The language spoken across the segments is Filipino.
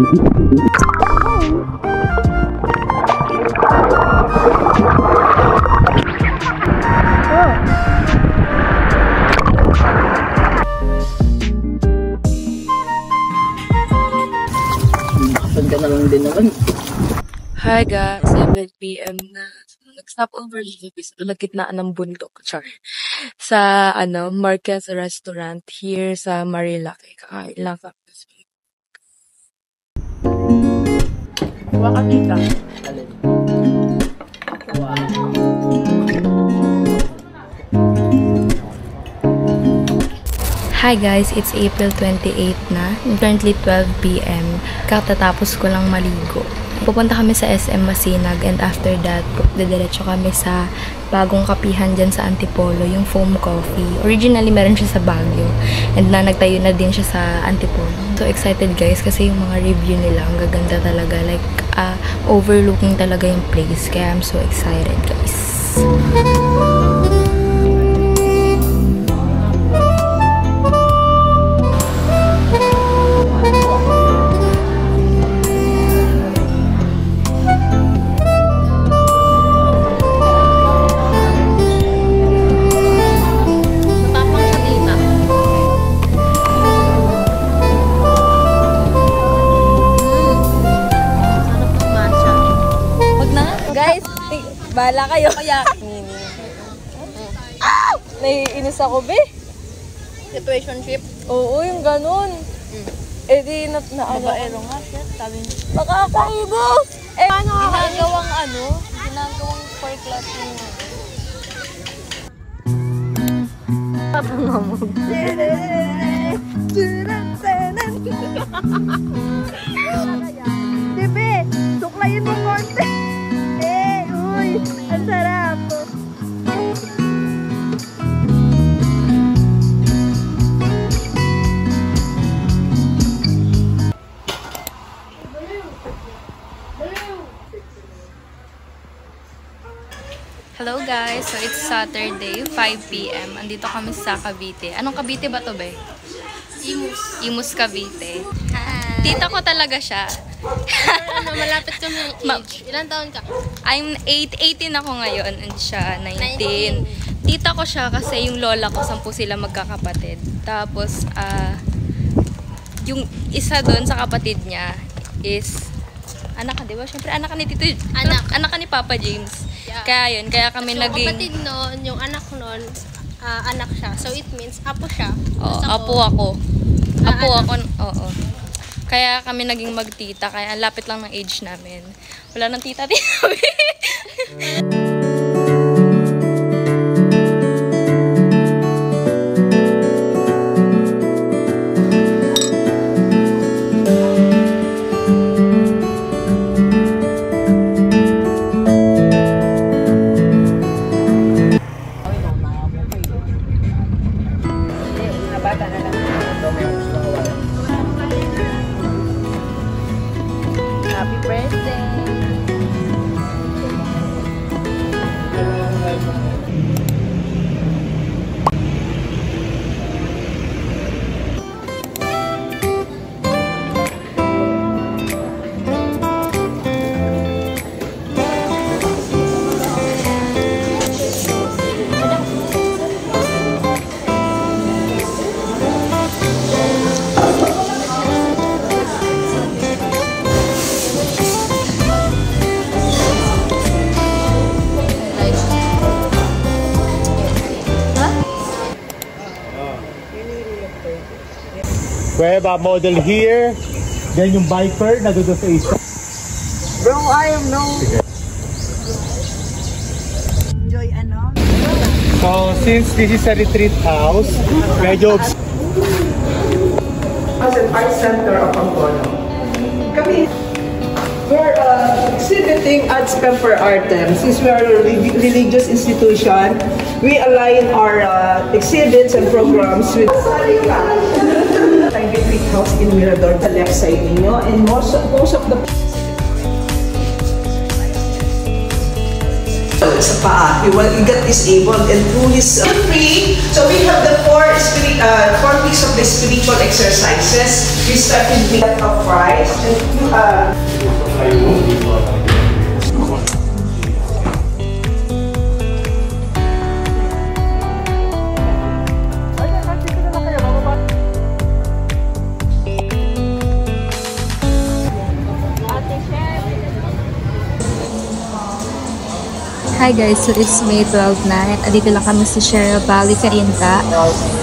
Ka na lang din naman. Hi guys, 7 PM na. Nag-stop over sa gitnaan ng bundok, char. Sa Marquez Restaurant here sa Marilaki. Kakain lang sa Kuha ka dito. Alin? Wow. Hi guys, it's April 28 na. Currently 12 PM. Katatapos ko lang maligo. Pupunta kami sa SM Masinag and after that, didiretso kami sa bagong kapihan dyan sa Antipolo, yung Foam Coffee. Originally, meron siya sa Baguio and nagtayo na din siya sa Antipolo. So excited guys kasi yung mga review nila, ang gaganda talaga. Like, overlooking talaga yung place. Kaya I'm so excited guys. Bahala kayo. Kaya, naiinis ako, be. Situationship? Oo, yung ganun. Eh, di Babaero nga, shit. Sabi niya. Nakakainis! Eh, paano Ginagawang 4 class yung Dibe, suklayin mo konti. Uy, ang sarap. Hello guys, so it's Saturday, 5 PM. Andito kami sa Cavite. Anong Cavite ba to, be? Imus Cavite. Hi. Tita ko talaga siya. Malapit kami ng age. Ilan taon ka? I'm 18 ako ngayon and siya 19. Tita ko siya kasi yung lola ko 10 sila magkakapatid. Tapos yung isa doon sa kapatid niya is anak ka, di ba? Syempre anak ka ni Tito. Anak ka ni Papa James. Yeah. Kaya kami so, naging kapatid noon, yung anak noon, anak siya. So it means apo siya. Oo, apo ako. Oo. Kaya kami naging magtita, kaya ang lapit lang ng age namin. Wala nang tita. Happy birthday! We have a model here. Then yung biker na doon sa isa. Bro, I am no. Enjoy So since this is a retreat house, medyo as an art center of Angola. We're exhibiting at Spemper Artem. Since we are a religious institution, we align our exhibits and programs with retreat house in Mirador, the left side ninyo, and most of the sa paa, he got disabled and through his free. So we have the four context of the spiritual exercises, we started with that of rice and Hi guys, so it's May 12 na at dito lang kami sa Sierra Valley, Cainta.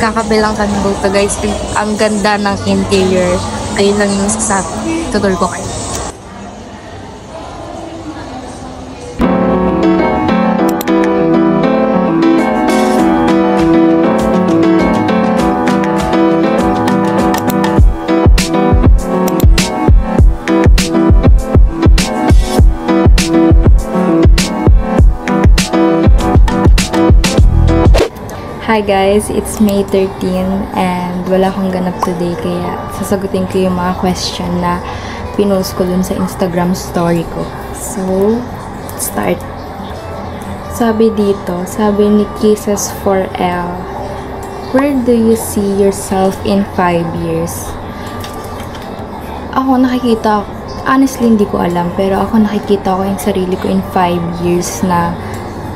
Kakabilang kami dito guys. Ang ganda ng interior. Ayun lang yung sasabi. Tutur ko kayo. Hi guys, it's May 13 and wala akong ganap today kaya sasagutin ko yung mga question na pinost ko dun sa Instagram story ko. So, let's start. Sabi dito, sabi ni Kisses4L, where do you see yourself in 5 years? Ako nakikita, honestly hindi ko alam, pero ako nakikita ko yung sarili ko in 5 years na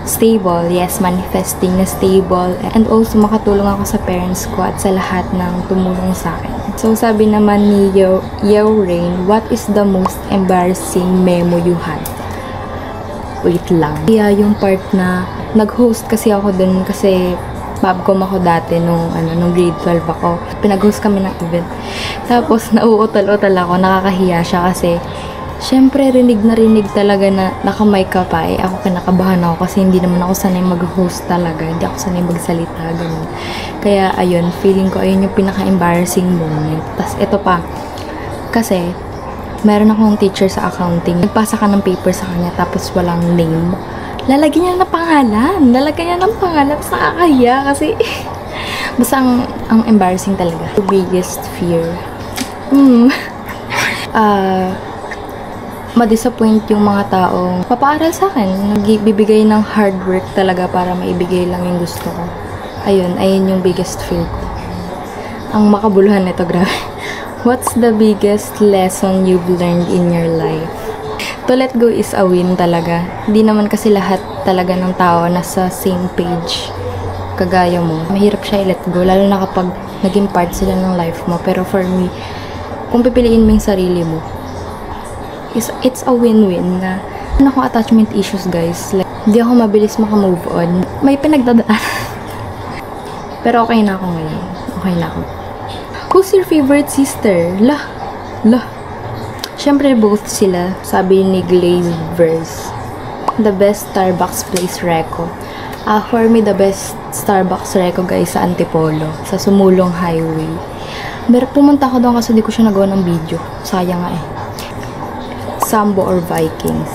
stable, yes, manifesting na stable, and also makatulong ako sa parents ko at sa lahat ng tumulong sa akin. So, sabi naman ni Yo Rain, what is the most embarrassing memo you had? Wait lang. Kaya yung part na nag-host kasi ako dun kasi babcom ako dati nung grade 12 ako. Pinag-host kami ng event. Tapos, nauutal-utal ako, nakakahiya siya kasi syempre, rinig na rinig talaga na nakamay ka pa eh. Ako kinakabahan ako kasi hindi naman ako sanay mag-host talaga. Hindi ako sanay magsalita, ganun. Kaya, ayun, feeling ko, ayun yung pinaka-embarrassing moment. Tapos, ito pa. Kasi, meron akong teacher sa accounting. Nagpasa ka ng paper sa kanya tapos walang name. Lalagyan niya ng pangalan. Lalagyan niya ng pangalan. Tapos nakakahiya kasi basta ang embarrassing talaga. The biggest fear. Ma-disappoint yung mga taong papaaral sa akin. Nagbibigay ng hard work talaga para maibigay lang yung gusto ko. Ayun yung biggest fear ko. Ang makabuluhan nito, grabe. What's the biggest lesson you've learned in your life? To let go is a win talaga. Hindi naman kasi lahat talaga ng tao nasa same page kagaya mo. Mahirap siya i-let go, lalo na kapag naging part sila ng life mo. Pero for me, kung pipiliin mo yung sarili mo, it's a win-win na ano akong attachment issues guys. Like, hindi ako mabilis maka-move on. May pinagdadaan. Pero okay na ako ngayon. Okay na ako. Who's your favorite sister? Lah. Siyempre both sila. Sabi ni Glazed Verse. The best Starbucks place reco. For me, the best Starbucks reco guys sa Antipolo. Sa Sumulong Highway. Pero pumunta ako doon kasi di ko siya nagawa ng video. Sayang nga eh. Sambo or Vikings?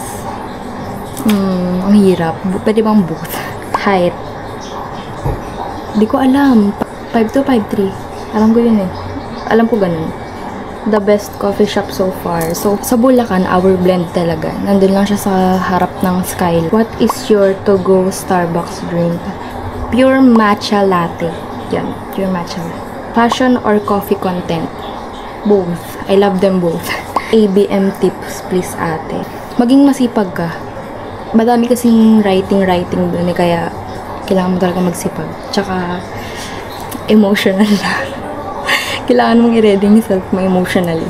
Ang hirap. Pwede bang both? Height? Di ko alam. 5'2", 5'3". Alam ko yun eh. Alam ko ganun. The best coffee shop so far. So, sa Bulacan, Our Blend talaga. Nandun lang siya sa harap ng Sky. What is your to-go Starbucks drink? Pure matcha latte. Yan. Pure matcha latte. Fashion or coffee content? Both. I love them both. ABM tips please ate. Maging masipag ka. Madami kasing writing doon eh, kaya kailangan mo talaga magsipag. Tsaka emotional na. Kailangan mong i-ready yourself mo emotionally.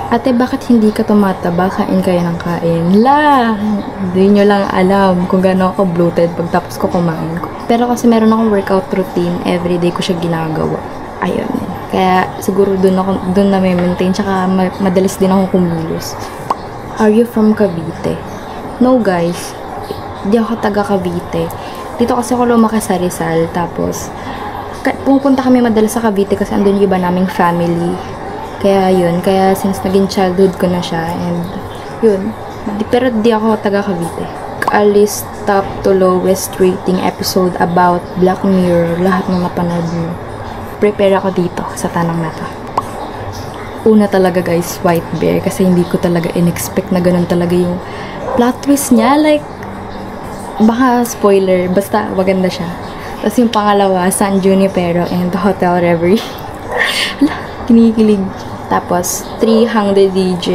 Ate, bakit hindi ka tumataba? Kain kayo ng kain. Hindi nyo lang alam kung gano'n ako bloated pagtapos ko kumain. Pero kasi meron akong workout routine, everyday ko siya ginagawa. Ayun. Kaya siguro doon na may maintain, tsaka madalas din ako kumilos. Are you from Cavite? No guys, di ako taga Cavite. Dito kasi ako lumaki sa Rizal, tapos pupunta kami madalas sa Cavite kasi andun yung iba naming family. Kaya yun, kaya since naging childhood ko na siya, and yun. Pero di ako taga Cavite. Alice top to lowest rating episode about Black Mirror, lahat ng napanood mo. Prepare ako dito sa tanong na to. Una talaga guys, White Bear, kasi hindi ko talaga in-expect na ganun talaga yung plot twist niya. Like, baka spoiler, basta maganda siya. Tapos yung pangalawa, San Junipero and Hotel Reverie. Hala, kinikilig. Tapos, 300 DJ.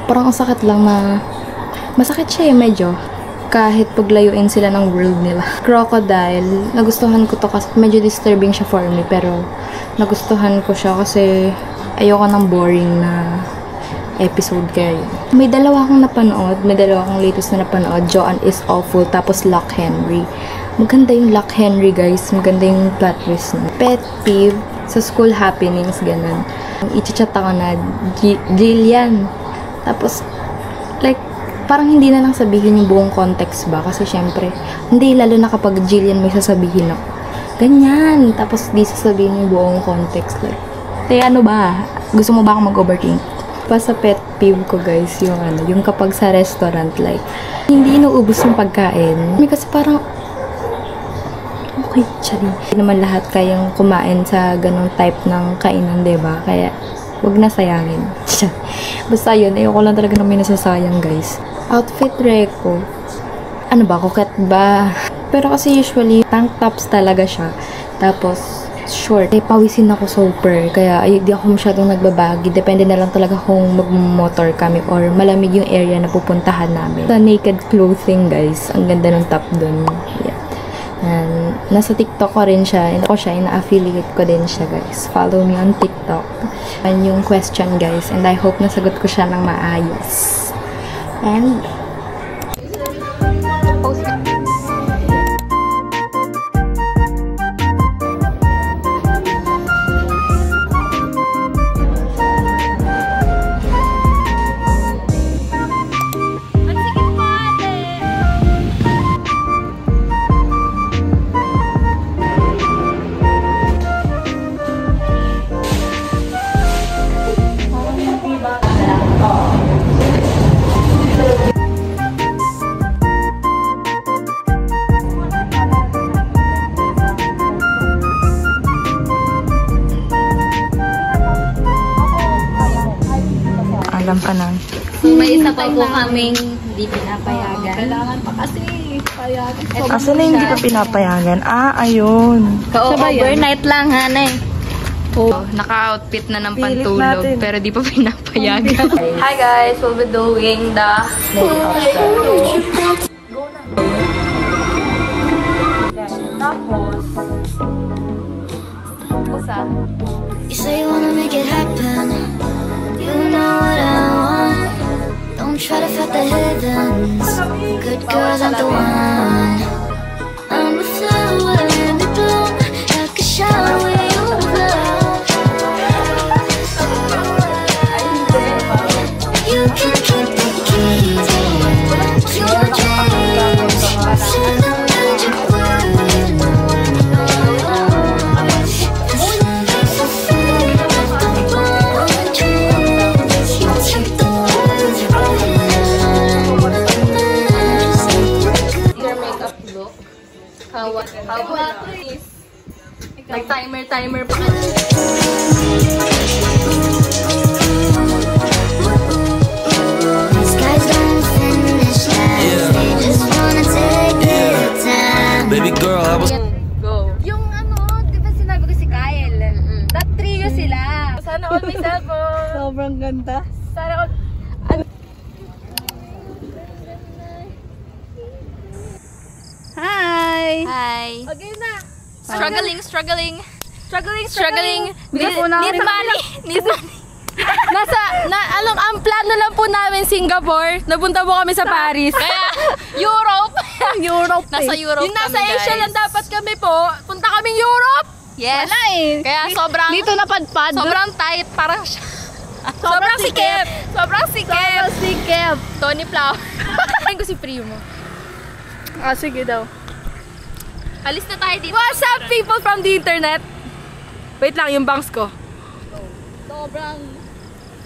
Parang ang sakit lang na... Masakit siya medyo. Kahit paglayuin sila ng world nila. Crocodile, nagustuhan ko to kasi medyo disturbing siya for me. Pero, nagustuhan ko siya kasi ayoko ng boring na episode kaya yun. May dalawa akong napanood. May dalawa akong latest na napanood. Joanne is Awful. Tapos, Lock Henry. Maganda yung Lock Henry, guys. Maganda yung plot twist na. Pet peeve sa school happenings, ganun. I-chat ako na, Jillian. Tapos, like, parang hindi na lang sabihin yung buong context ba? Kasi syempre, hindi, lalo na kapag Jillian may sasabihin ako. Ganyan. Tapos, di sasabihin yung buong context. Like, ano ba? Gusto mo ba akong mag-overthink? Pa sa pet peeve ko, guys, yung kapag sa restaurant, like, hindi inuubos yung pagkain. Kasi parang, okay, chari. Hindi naman lahat kayang kumain sa ganong type ng kainan, diba? Kaya, wag na sayangin. Basta yun, ayoko lang talaga na may nasasayang, guys. Outfit reko. Ano ba? Coquette ba? Pero kasi usually, tank tops talaga siya. Tapos, short. Pawisin ako super. Kaya, di ako masyadong nagbabagi. Depende na lang talaga kung mag-motor kami or malamig yung area na pupuntahan namin. Sa naked clothing, guys. Ang ganda ng top dun. Yeah. And, nasa TikTok ko rin siya. Ina-affiliate ko din siya, guys. Follow me on TikTok. And yung question, guys. And I hope nasagot ko siya ng maayos. And, alam pa na. So, may isa pa po kaming hindi pinapayagan. Kailangan pa kasi payagan. Asa na hindi pa pinapayagan? Ah, ayun. Overnight lang, hanay. Oh, naka-outfit na ng pantulog pero di pa pinapayagan. Hi guys, we'll be doing the makeup. You say you wanna make it happen. You know what I want. Don't try to fight the heavens. Good girls aren't the one. I'm a flower in the bloom, like a shower where you blow. You can keep the keys to your dreams. Say the magic word. Nag-timer pa ka. Baby girl, I was... Go. Yung di ba sinabi ko si Kyle? Top trio sila. Sana all may cellphone. Sobrang ganda. Sana all... Hi! Hi. Okay na. Struggling. Need money. Ang plano lang po namin Singapore. Napunta po kami sa Paris. Kaya, Europe. Nasa Europe Yung nasa kami, Asia guys. lang dapat kami po. Punta kaming Europe. Yes. Wala eh. Kaya sobrang... Dito napadpad. Sobrang tight. Parang... Sobrang sikip. Sobrang sikip. Tony Plau. Tingin ko si Priyo mo. Ah, sige daw. Alis na tayo dito. What's up, people from the internet? Wait lang, yung bangs ko.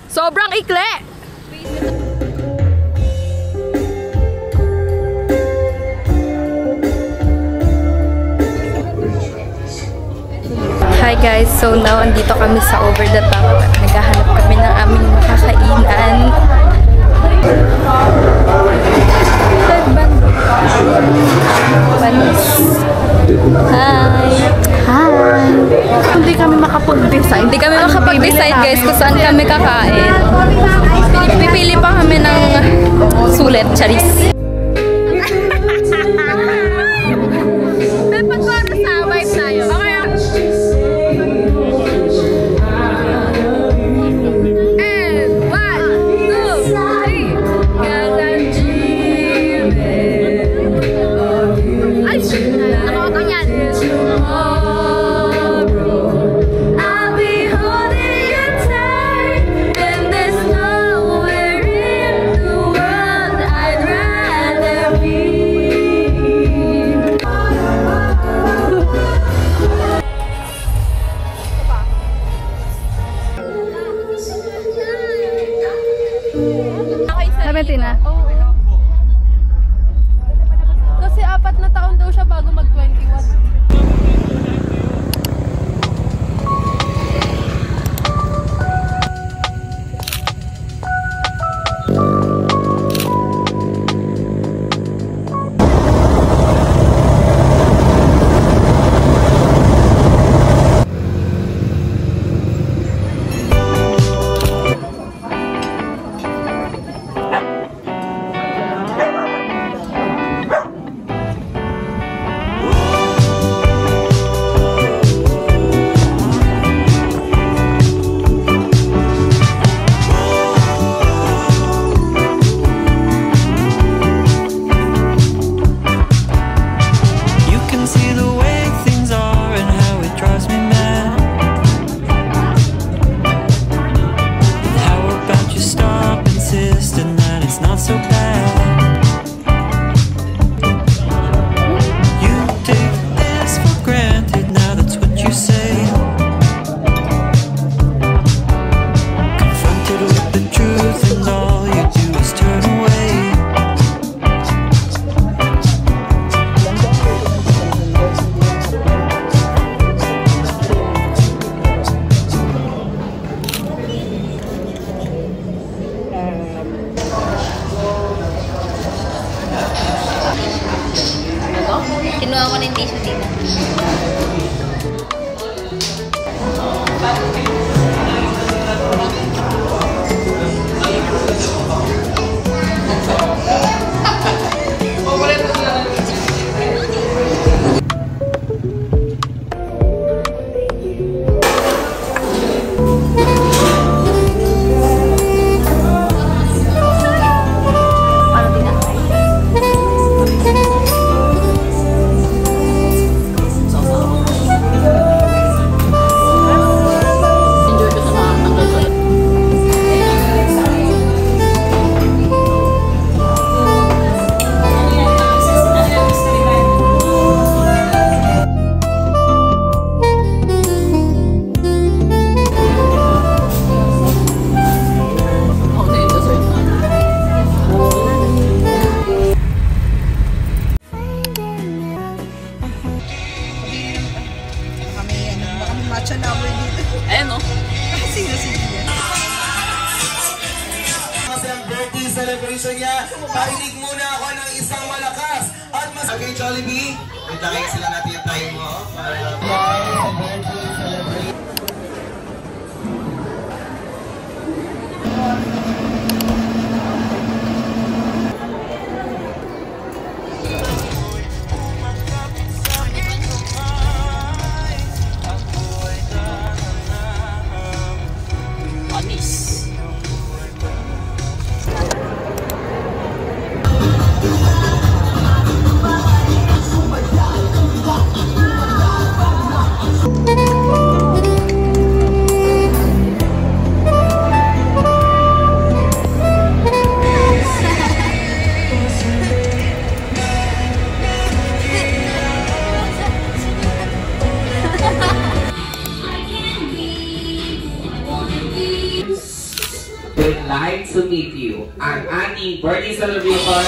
Sobrang ikli. Hi guys, so now andito kami sa Over the Top at naghahanap kami ng aming makakainan. Panis. Hi! Hindi kami makapag-decide. Hindi kami makapag-decide guys kung saan kami kakain. Pipili pa kami ng sulit, charis. Na. Kasi 4 na taon daw siya bago mag-21. Kinuha ko ng tissue dito. Celebration niya. Parinig muna ako ng isang malakas at mas... Okay, Jollibee, itagay sila natin yung time mo para birthday celebration. Like to meet you. Ang ating birthday celebration.